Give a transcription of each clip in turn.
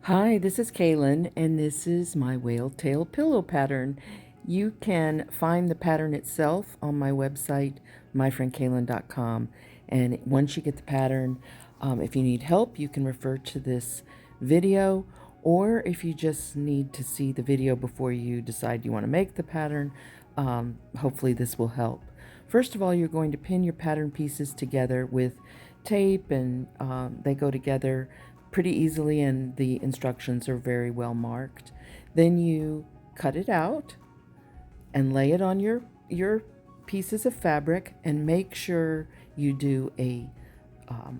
Hi, this is Kaylin, and this is my whale tail pillow pattern. You can find the pattern itself on my website, myfriendkaylin.com. And once you get the pattern, if you need help, you can refer to this video, or if you just need to see the video before you decide you want to make the pattern, hopefully this will help. First of all, you're going to pin your pattern pieces together with tape, and they go together pretty easily, and the instructions are very well marked. Then you cut it out and lay it on your pieces of fabric, and make sure you do a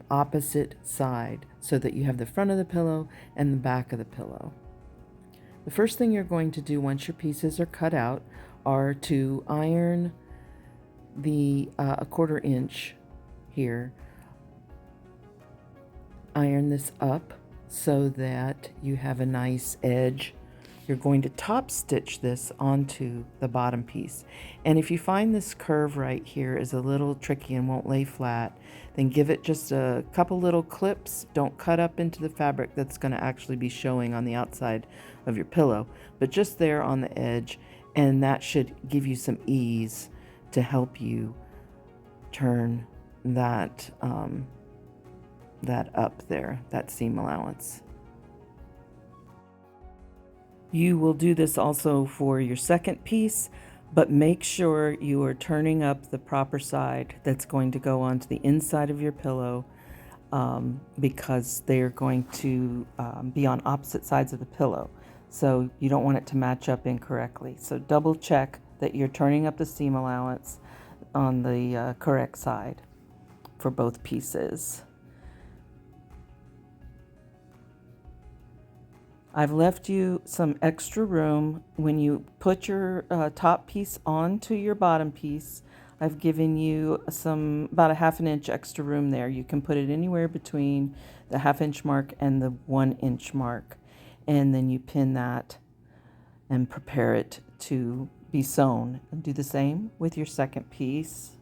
opposite side so that you have the front of the pillow and the back of the pillow. The first thing you're going to do once your pieces are cut out are to iron the a 1/4 inch here. Iron this up so that you have a nice edge. You're going to top stitch this onto the bottom piece. And if you find this curve right here is a little tricky and won't lay flat, then give it just a couple little clips. Don't cut up into the fabric that's going to actually be showing on the outside of your pillow, but just there on the edge, and that should give you some ease to help you turn that up there, that seam allowance. You will do this also for your second piece, but make sure you are turning up the proper side that's going to go onto the inside of your pillow, because they are going to be on opposite sides of the pillow. So you don't want it to match up incorrectly. So double check that you're turning up the seam allowance on the correct side for both pieces. I've left you some extra room when you put your top piece onto your bottom piece. I've given you about a 1/2 inch extra room there. You can put it anywhere between the 1/2 inch mark and the 1 inch mark. And then you pin that and prepare it to be sewn. And do the same with your second piece.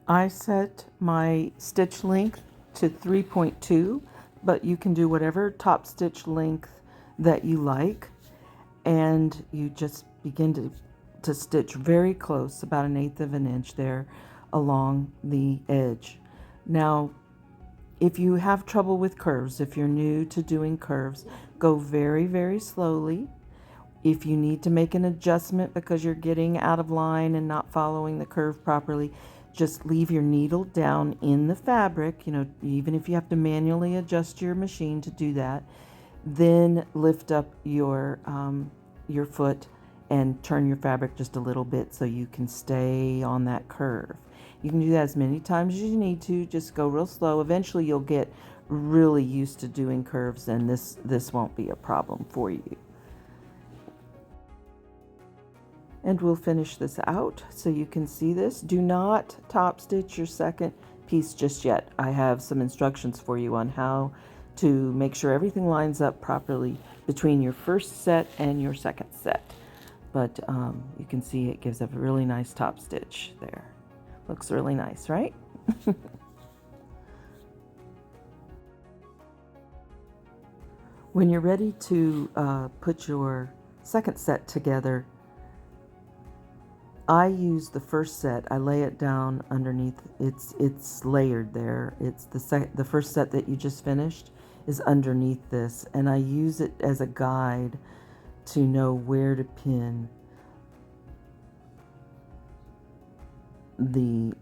I set my stitch length to 3.2, but you can do whatever top stitch length that you like, and you just begin to stitch very close, about 1/8 of an inch there along the edge. Now, if you have trouble with curves, if you're new to doing curves, go very, very slowly. If you need to make an adjustment because you're getting out of line and not following the curve properly, just leave your needle down in the fabric, even if you have to manually adjust your machine to do that. Then lift up your foot and turn your fabric just a little bit so you can stay on that curve. You can do that as many times as you need to. Just go real slow. Eventually you'll get really used to doing curves, and this won't be a problem for you. And we'll finish this out so you can see this. Do not top stitch your second piece just yet. I have some instructions for you on how to make sure everything lines up properly between your first set and your second set. But you can see it gives a really nice top stitch there. Looks really nice, right? When you're ready to put your second set together, I use the first set. I lay it down underneath. It's layered there. It's the first set that you just finished is underneath this, and I use it as a guide to know where to pin the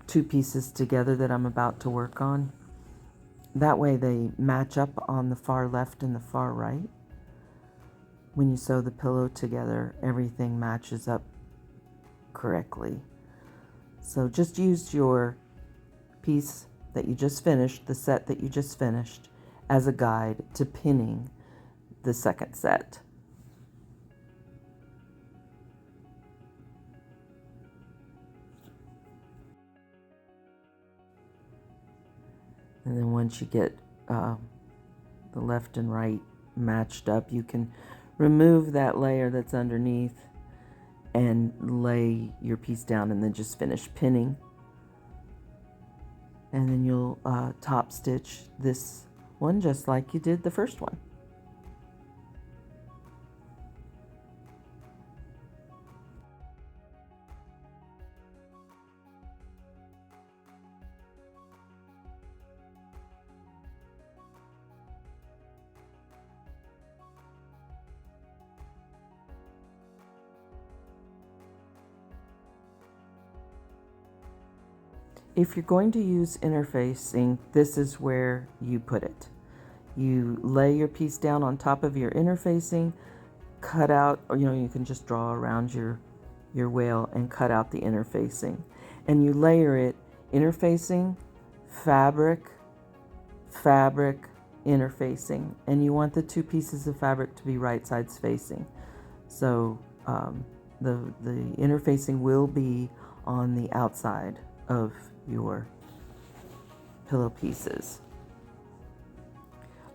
two pieces together that I'm about to work on. That way they match up on the far left and the far right. When you sew the pillow together, everything matches up correctly. So just use your piece that you just finished, the set that you just finished, as a guide to pinning the second set. And then once you get the left and right matched up, you can remove that layer that's underneath and lay your piece down, and then just finish pinning and then you'll top stitch this one just like you did the first one. If you're going to use interfacing, this is where you put it. You lay your piece down on top of your interfacing, cut out, or you can just draw around your whale and cut out the interfacing. And you layer it interfacing, fabric, fabric, interfacing. And you want the two pieces of fabric to be right sides facing. So the interfacing will be on the outside of your pillow pieces.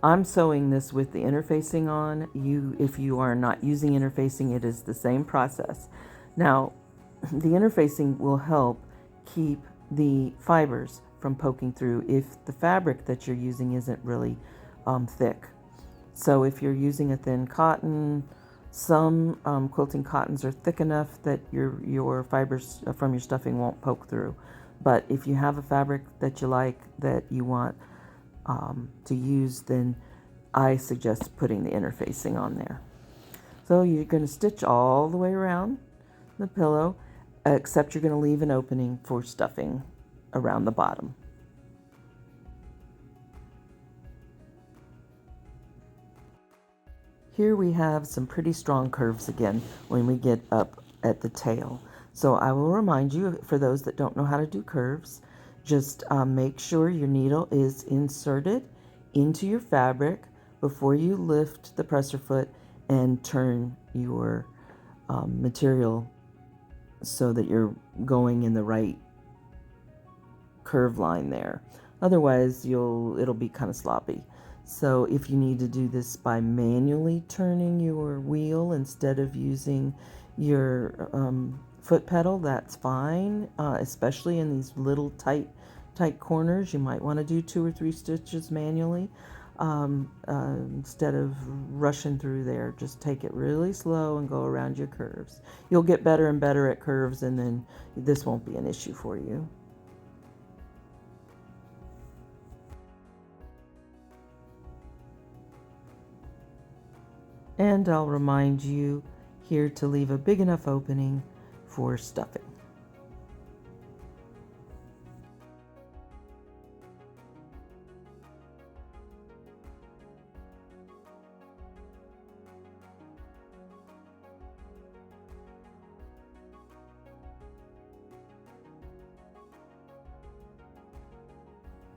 I'm sewing this with the interfacing on. If you are not using interfacing, it is the same process. Now, the interfacing will help keep the fibers from poking through if the fabric that you're using isn't really thick. So if you're using a thin cotton, some quilting cottons are thick enough that your fibers from your stuffing won't poke through. But if you have a fabric that you like, that you want to use, then I suggest putting the interfacing on there. So you're going to stitch all the way around the pillow, except you're going to leave an opening for stuffing around the bottom. Here we have some pretty strong curves again when we get up at the tail. So I will remind you, for those that don't know how to do curves, just make sure your needle is inserted into your fabric before you lift the presser foot and turn your material so that you're going in the right curve line there. Otherwise, it'll be kind of sloppy. So if you need to do this by manually turning your wheel instead of using your foot pedal, that's fine, especially in these little tight corners. You might want to do 2 or 3 stitches manually instead of rushing through there. Just take it really slow and go around your curves. You'll get better and better at curves, and then this won't be an issue for you. And I'll remind you here to leave a big enough opening for stuffing.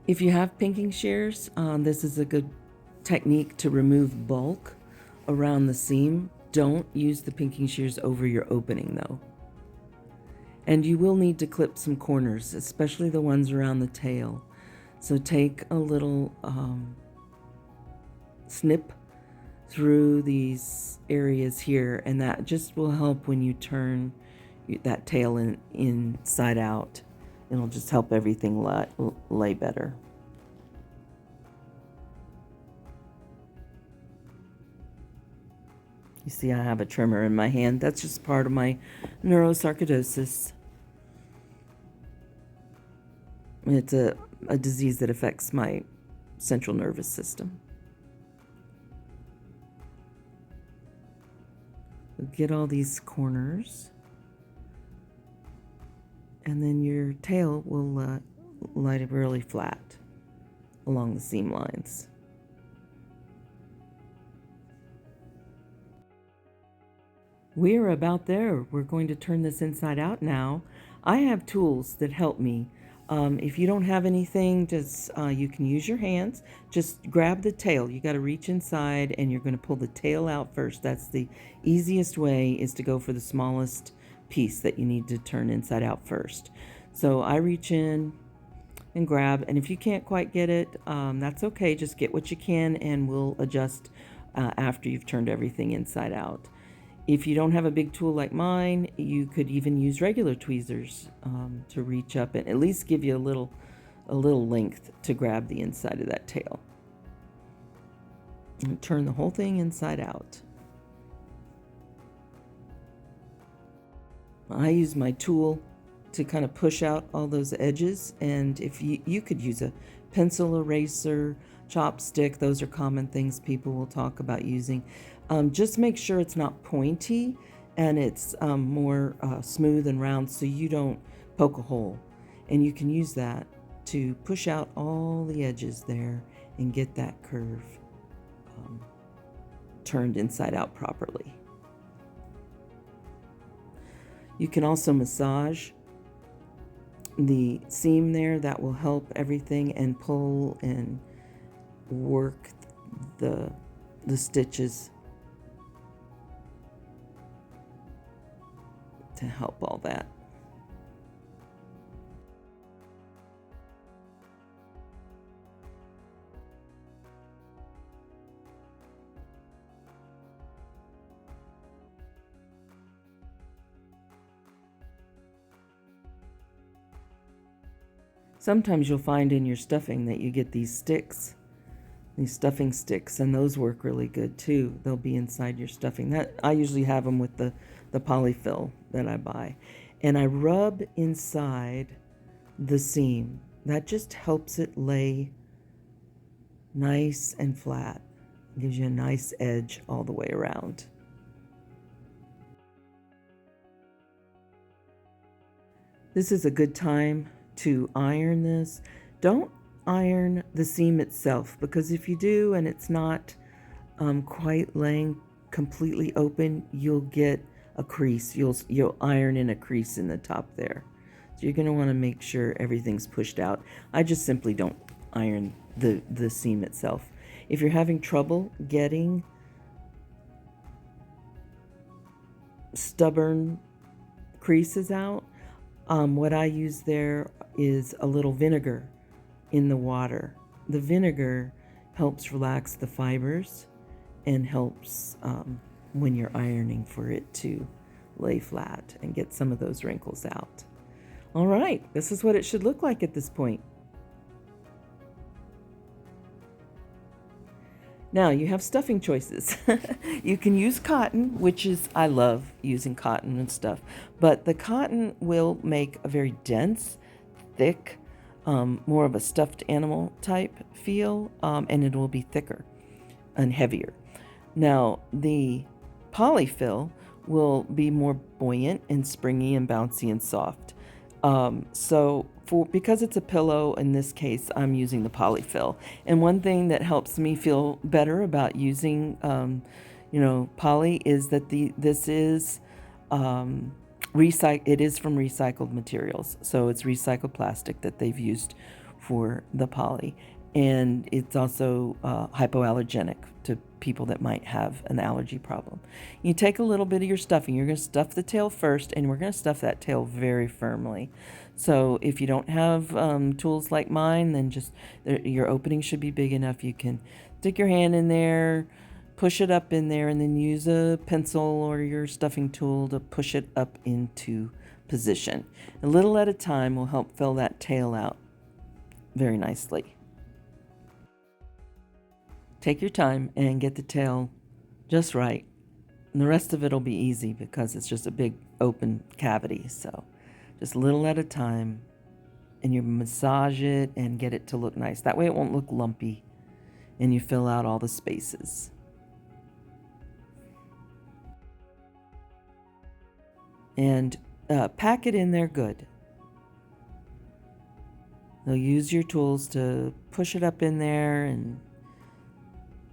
If you have pinking shears, this is a good technique to remove bulk around the seam. Don't use the pinking shears over your opening though. And you will need to clip some corners, especially the ones around the tail. So take a little snip through these areas here, and that just will help when you turn that tail inside out. It'll just help everything lay better. You see I have a trimmer in my hand. That's just part of my neurosarcoidosis. It's a disease that affects my central nervous system. Get all these corners, and then your tail will lie really flat along the seam lines. We're about there. We're going to turn this inside out now. I have tools that help me. If you don't have anything, just you can use your hands. Just grab the tail. You got to reach inside, and you're going to pull the tail out first. That's the easiest way, is to go for the smallest piece that you need to turn inside out first. So I reach in and grab, and if you can't quite get it, that's okay. Just get what you can, and we'll adjust after you've turned everything inside out. If you don't have a big tool like mine, you could even use regular tweezers to reach up and at least give you a little a little length to grab the inside of that tail. And turn the whole thing inside out. I use my tool to kind of push out all those edges, and if you could use a pencil eraser, chopstick, those are common things people will talk about using. Just make sure it's not pointy and it's more smooth and round so you don't poke a hole. And you can use that to push out all the edges there and get that curve turned inside out properly. You can also massage the seam there. That will help everything, and pull and work the stitches to help all that. Sometimes you'll find in your stuffing that you get these sticks, these stuffing sticks, and those work really good too. They'll be inside your stuffing. That I usually have them with the polyfill that I buy. And I rub inside the seam. That just helps it lay nice and flat. Gives you a nice edge all the way around. This is a good time to iron this. Don't iron the seam itself, because if you do and it's not quite laying completely open, you'll get a crease. You'll iron in a crease in the top there. So you're going to want to make sure everything's pushed out. I just simply don't iron the seam itself. If you're having trouble getting stubborn creases out, what I use there is a little vinegar in the water. The vinegar helps relax the fibers and helps when you're ironing for it to lay flat and get some of those wrinkles out. All right, this is what it should look like at this point. Now you have stuffing choices. You can use cotton, which is, I love using cotton and stuff, but the cotton will make a very dense, thick, more of a stuffed animal type feel, and it will be thicker and heavier. Now the polyfill will be more buoyant and springy and bouncy and soft. Because it's a pillow, in this case, I'm using the polyfill. And one thing that helps me feel better about using, poly is that this is it is from recycled materials. So it's recycled plastic that they've used for the poly. And it's also hypoallergenic to people that might have an allergy problem. You take a little bit of your stuffing. You're going to stuff the tail first, and we're going to stuff that tail very firmly. So if you don't have tools like mine, then just your opening should be big enough. You can stick your hand in there, push it up in there, and then use a pencil or your stuffing tool to push it up into position. A little at a time will help fill that tail out very nicely. Take your time and get the tail just right. And the rest of it will be easy because it's just a big open cavity. So just a little at a time, and you massage it and get it to look nice. That way it won't look lumpy, and you fill out all the spaces. And pack it in there good. They'll use your tools to push it up in there and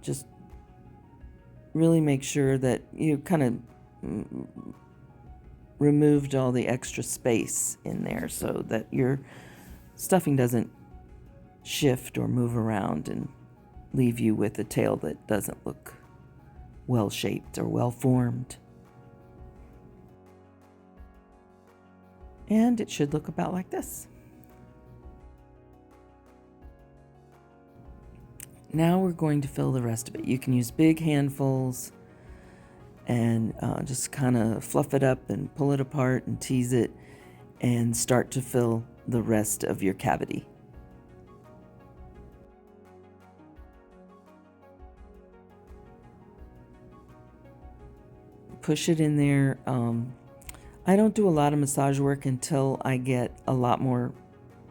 just really make sure that you kind of removed all the extra space in there so that your stuffing doesn't shift or move around and leave you with a tail that doesn't look well shaped or well formed. And it should look about like this. Now we're going to fill the rest of it. You can use big handfuls and just kind of fluff it up and pull it apart and tease it and start to fill the rest of your cavity. push it in there. I don't do a lot of massage work until I get a lot more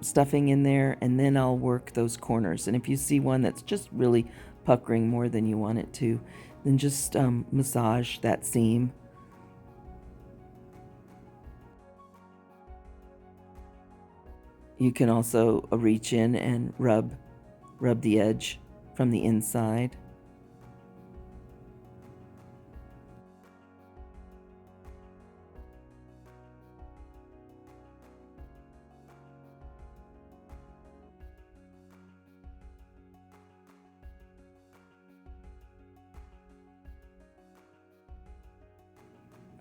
stuffing in there, and then I'll work those corners. And if you see one that's just really puckering more than you want it to, then just massage that seam. You can also reach in and rub the edge from the inside.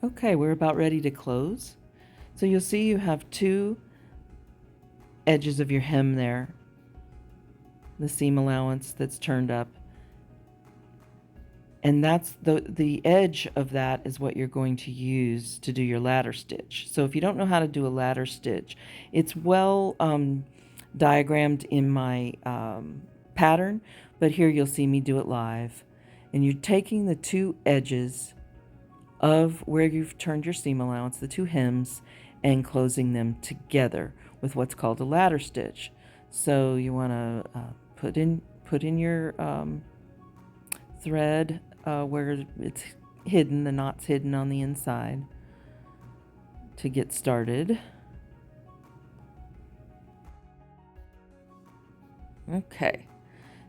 Okay, we're about ready to close. So you'll see you have two edges of your hem there, the seam allowance that's turned up. And that's the edge of that is what you're going to use to do your ladder stitch. So if you don't know how to do a ladder stitch, it's well diagrammed in my pattern, but here you'll see me do it live. And you're taking the two edges of where you've turned your seam allowance, the two hems, and closing them together with what's called a ladder stitch. So you want to put in your thread where it's hidden, the knot's hidden on the inside to get started. Okay,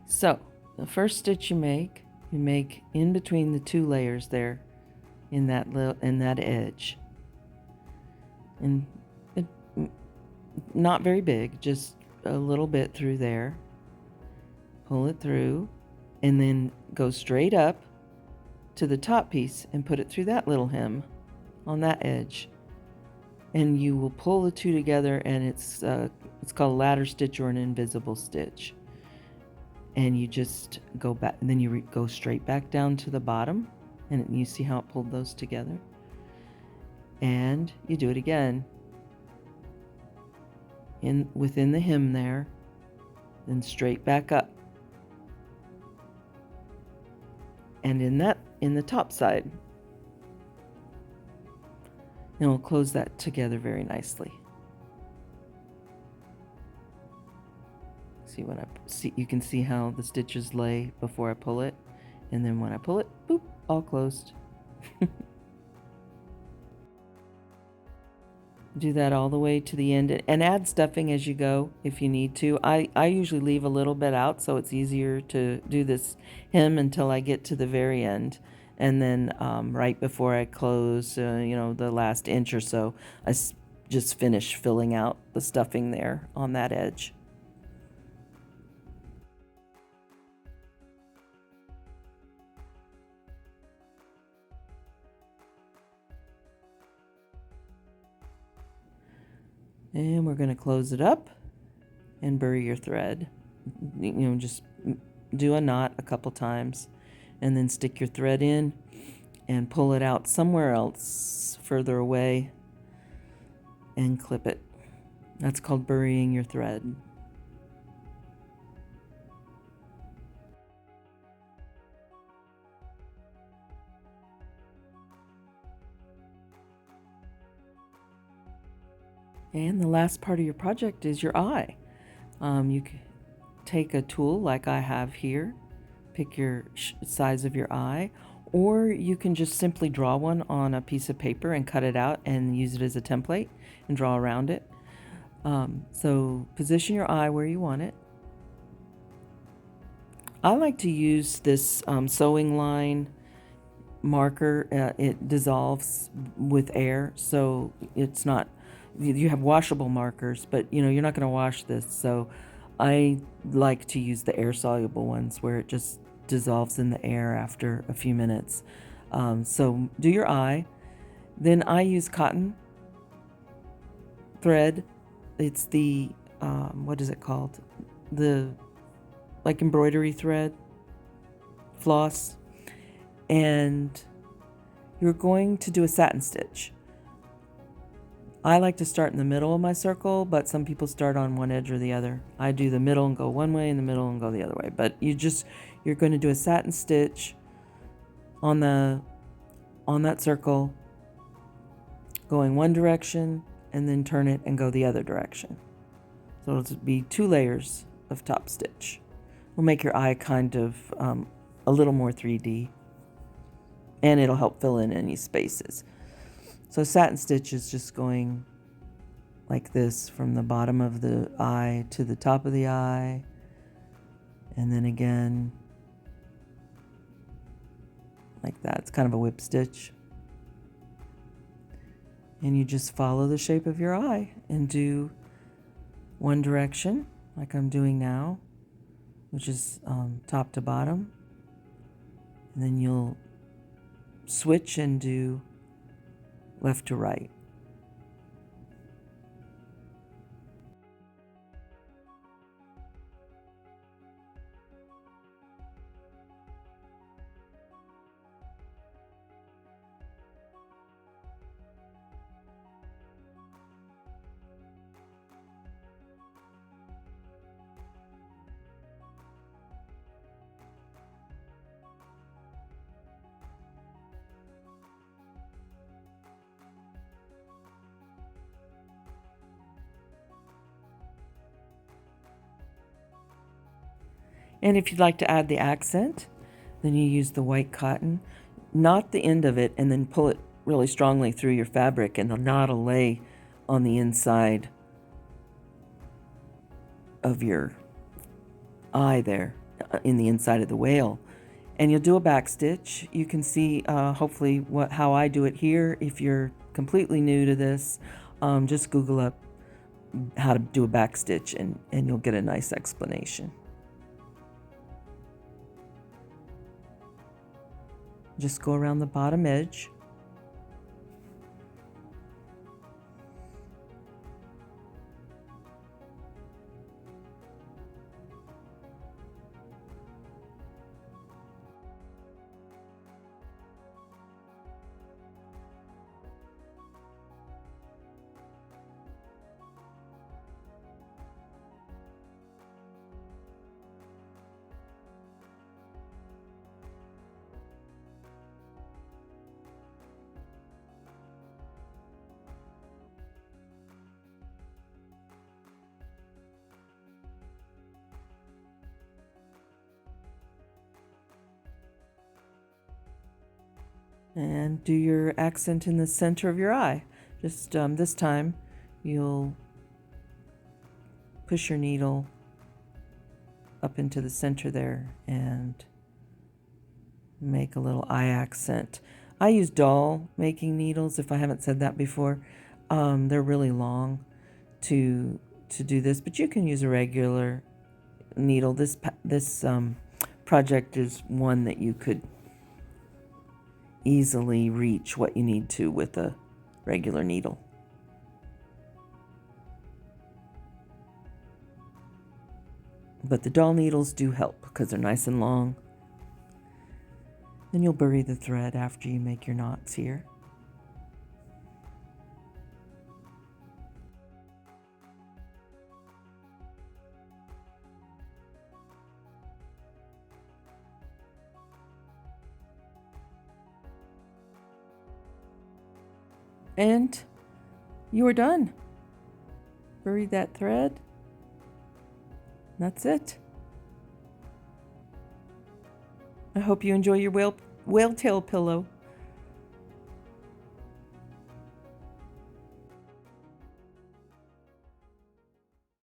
so the first stitch you make in between the two layers there, in that edge, and it, not very big, just a little bit through there. Pull it through, and then go straight up to the top piece and put it through that little hem on that edge, and you will pull the two together, and it's called a ladder stitch or an invisible stitch. And you just go back, and then you go straight back down to the bottom, and you see how it pulled those together, and you do it again within the hem there, then straight back up, and in the top side, and we'll close that together very nicely. See what you can see how the stitches lay before I pull it, and then when I pull it, boop, all closed. Do that all the way to the end, and add stuffing as you go if you need to. I usually leave a little bit out so it's easier to do this hem until I get to the very end, and then right before I close, the last inch or so, I just finish filling out the stuffing there on that edge. And we're going to close it up and bury your thread. Just do a knot a couple times, and then stick your thread in and pull it out somewhere else further away and clip it. That's called burying your thread. And the last part of your project is your eye. You can take a tool like I have here, pick your size of your eye, or you can just simply draw one on a piece of paper and cut it out and use it as a template and draw around it. So position your eye where you want it. I like to use this sewing line marker. It dissolves with air, so it's not, you have washable markers, but you're not going to wash this, so I like to use the air soluble ones where it just dissolves in the air after a few minutes. So do your eye. Then I use cotton thread. It's the what is it called, the like embroidery thread, floss, and you're going to do a satin stitch. I like to start in the middle of my circle, but some people start on one edge or the other. I do the middle and go one way, and the middle and go the other way. But you're going to do a satin stitch on the on that circle, going one direction, and then turn it and go the other direction. So it'll be 2 layers of top stitch. Will make your eye kind of a little more 3D, and it'll help fill in any spaces. So satin stitch is just going like this from the bottom of the eye to the top of the eye, and then again like that. It's kind of a whip stitch. And you just follow the shape of your eye and do one direction like I'm doing now, which is top to bottom. And then you'll switch and do left to right. And if you'd like to add the accent, then you use the white cotton, knot the end of it, and then pull it really strongly through your fabric, and the knot will lay on the inside of your eye there, in the inside of the whale. And you'll do a back stitch. You can see hopefully how I do it here. If you're completely new to this, just Google up how to do a back stitch, and you'll get a nice explanation. Just go around the bottom edge. And do your accent in the center of your eye. Just this time you'll push your needle up into the center there and make a little eye accent. I use doll making needles, if I haven't said that before. They're really long to do this, but you can use a regular needle. This project is one that you could easily reach what you need to with a regular needle. But the doll needles do help because they're nice and long. Then you'll bury the thread after you make your knots here. And you are done. Bury that thread. That's it. I hope you enjoy your whale tail pillow.